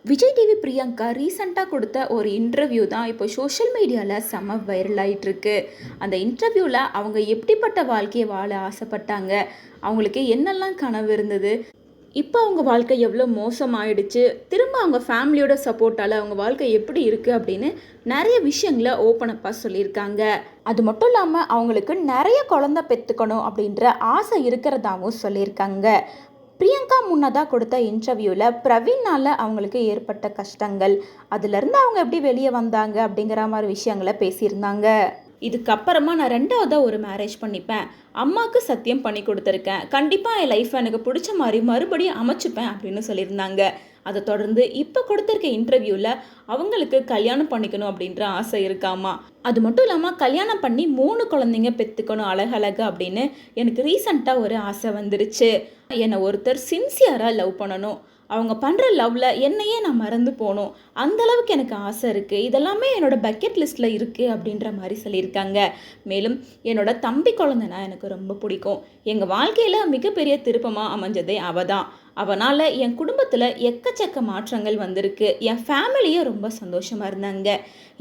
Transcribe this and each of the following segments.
Vijay TV Priyanka ரீசெண்டாக கொடுத்த ஒரு இன்டர்வியூ தான் இப்போ சோஷியல் மீடியாவில் செம்ம வைரல் ஆகிட்டுருக்கு. அந்த இன்டர்வியூவில் அவங்க எப்படிப்பட்ட வாழ்க்கையை வாழ ஆசைப்பட்டாங்க, அவங்களுக்கு என்னெல்லாம் கனவு இருந்தது, இப்போ அவங்க வாழ்க்கை எவ்வளோ மோசமாயிடுச்சு, திரும்ப அவங்க ஃபேமிலியோட சப்போர்ட்டால் அவங்க வாழ்க்கை எப்படி இருக்குது அப்படின்னு நிறைய விஷயங்களை ஓப்பனப்பாக சொல்லியிருக்காங்க. அது மட்டும் இல்லாமல் அவங்களுக்கு நிறைய குழந்தை பெற்றுக்கணும் அப்படின்ற ஆசை இருக்கிறதாகவும் சொல்லியிருக்காங்க. பிரியங்கா முன்னதாக கொடுத்த இன்டர்வியூவில் பிரவீனால் அவங்களுக்கு ஏற்பட்ட கஷ்டங்கள், அதுலேருந்து அவங்க எப்படி வெளியே வந்தாங்க அப்படிங்கிற மாதிரி விஷயங்களை பேசியிருந்தாங்க. இதுக்கப்புறமா நான் ரெண்டாவதாக ஒரு மேரேஜ் பண்ணிப்பேன், அம்மாவுக்கு சத்தியம் பண்ணி கொடுத்துருக்கேன், கண்டிப்பாக என் லைஃப்பை எனக்கு பிடிச்ச மாதிரி மறுபடியும் அமைச்சுப்பேன் அப்படின்னு சொல்லியிருந்தாங்க. அதை தொடர்ந்து இப்போ கொடுத்துருக்க இன்டர்வியூவில் அவங்களுக்கு கல்யாணம் பண்ணிக்கணும் அப்படின்ற ஆசை இருக்காமா. அது மட்டும் இல்லாமல் கல்யாணம் பண்ணி 3 குழந்தைங்க பெற்றுக்கணும் அழகழகு அப்படின்னு எனக்கு ரீசண்டாக ஒரு ஆசை வந்துருச்சு. என்னை ஒருத்தர் சின்சியராக லவ் பண்ணணும், அவங்க பண்ணுற லவ்வில் என்னையே நான் மறந்து போகணும், அந்தளவுக்கு எனக்கு ஆசை இருக்குது, இதெல்லாமே என்னோடய பக்கெட் லிஸ்ட்டில் இருக்குது அப்படின்ற மாதிரி சொல்லியிருக்காங்க. மேலும் என்னோட தம்பி குழந்தைனா எனக்கு ரொம்ப பிடிக்கும், எங்கள் வாழ்க்கையில் மிகப்பெரிய திருப்பமாக அமைஞ்சதே அவள் தான், அவனால் என் குடும்பத்தில் எக்கச்சக்க மாற்றங்கள் வந்திருக்கு, என் ஃபேமிலியும் ரொம்ப சந்தோஷமாக இருந்தாங்க,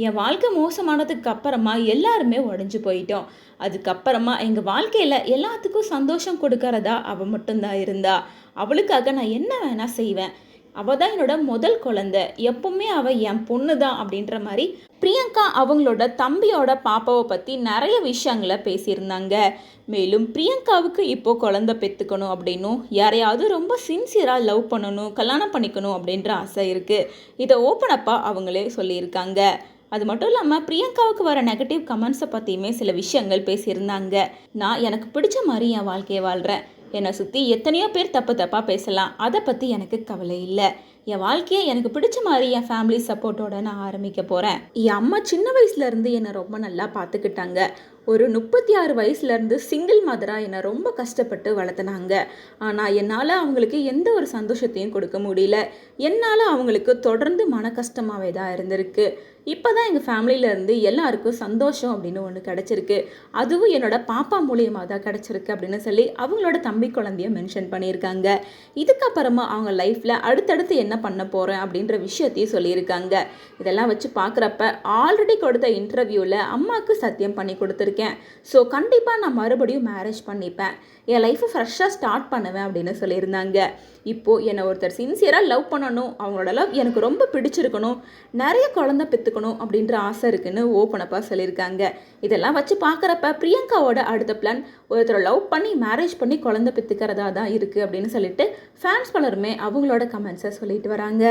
என் வாழ்க்கை மோசமானதுக்கு அப்புறமா எல்லாருமே உடஞ்சி போயிட்டோம், அதுக்கப்புறமா எங்கள் வாழ்க்கையில் எல்லாத்துக்கும் சந்தோஷம் கொடுக்கறதா அவள் மட்டும்தான் இருந்தா, அவளுக்காக நான் என்ன வேணால் செய்வேன், அவள் தான் என்னோட முதல் குழந்தை, எப்பவுமே அவள் என் பொண்ணு தான் அப்படின்ற மாதிரி பிரியங்கா அவங்களோட தம்பியோட பாப்பாவை பற்றி நிறைய விஷயங்களை பேசியிருந்தாங்க. மேலும் பிரியங்காவுக்கு இப்போது குழந்தை பெற்றுக்கணும் அப்படின்னும் யாரையாவது ரொம்ப சின்சியராக லவ் பண்ணணும், கல்யாணம் பண்ணிக்கணும் அப்படின்ற ஆசை இருக்குது. இதை ஓப்பனப்பாக அவங்களே சொல்லியிருக்காங்க. அது மட்டும் இல்லாமல் பிரியங்காவுக்கு வர நெகட்டிவ் கமெண்ட்ஸை பற்றியுமே சில விஷயங்கள் பேசியிருந்தாங்க. நான் எனக்கு பிடிச்ச மாதிரி என் வாழ்க்கையை வாழ்கிறேன், என்னை சுற்றி எத்தனையோ பேர் தப்பு தப்பாக பேசலாம், அதை பற்றி எனக்கு கவலை இல்லை, என் வாழ்க்கையை எனக்கு பிடிச்ச மாதிரி என் ஃபேமிலி சப்போர்ட்டோட நான் ஆரம்பிக்க போகிறேன். என் அம்மா சின்ன வயசுலேருந்து என்னை ரொம்ப நல்லா பார்த்துக்கிட்டாங்க, ஒரு 36 வயசுலேருந்து சிங்கிள் மதராக என்னை ரொம்ப கஷ்டப்பட்டு வளர்த்துனாங்க. ஆனால் என்னால் அவங்களுக்கு எந்த ஒரு சந்தோஷத்தையும் கொடுக்க முடியல, என்னால் அவங்களுக்கு தொடர்ந்து மன கஷ்டமாகவே தான் இருந்திருக்கு. இப்போ தான் எங்கள் ஃபேமிலியிலேருந்து எல்லாருக்கும் சந்தோஷம் அப்படின்னு ஒன்று கிடச்சிருக்கு, அதுவும் என்னோட பாப்பா மூலியமாக தான் கிடச்சிருக்கு அப்படின்னு சொல்லி அவங்களோட தம்பி குழந்தைய மென்ஷன் பண்ணியிருக்காங்க. இதுக்கப்புறமா அவங்க லைஃப்பில் அடுத்தடுத்து என்ன பண்ண போகிறேன் அப்படின்ற விஷயத்தையும் சொல்லியிருக்காங்க. இதெல்லாம் வச்சு பார்க்குறப்ப ஆல்ரெடி கொடுத்த இன்டர்வியூவில் அம்மாவுக்கு சத்தியம் பண்ணி கொடுத்துருக்கேன், ஸோ கண்டிப்பாக நான் மறுபடியும் மேரேஜ் பண்ணிப்பேன், என் லைஃப்பை ஃப்ரெஷ்ஷாக ஸ்டார்ட் பண்ணுவேன் அப்படின்னு சொல்லியிருந்தாங்க. இப்போது என்னை ஒருத்தர் சின்சியராக லவ் பண்ணணும், அவங்களோட லவ் எனக்கு ரொம்ப பிடிச்சிருக்கணும், நிறைய குழந்தை பெற்றுக்கணும் அப்படின்ற ஆசை இருக்குன்னு ஓப்பனப்பாக சொல்லியிருக்காங்க. இதெல்லாம் வச்சு பார்க்குறப்ப பிரியங்காவோட அடுத்த பிளான் ஒருத்தரை லவ் பண்ணி மேரேஜ் பண்ணி குழந்தை பெற்றுக்கிறதா தான் இருக்குது அப்படின்னு சொல்லிட்டு ஃபேன்ஸ் பலருமே அவங்களோட கமெண்ட்ஸை சொல்லிட்டு வராங்க.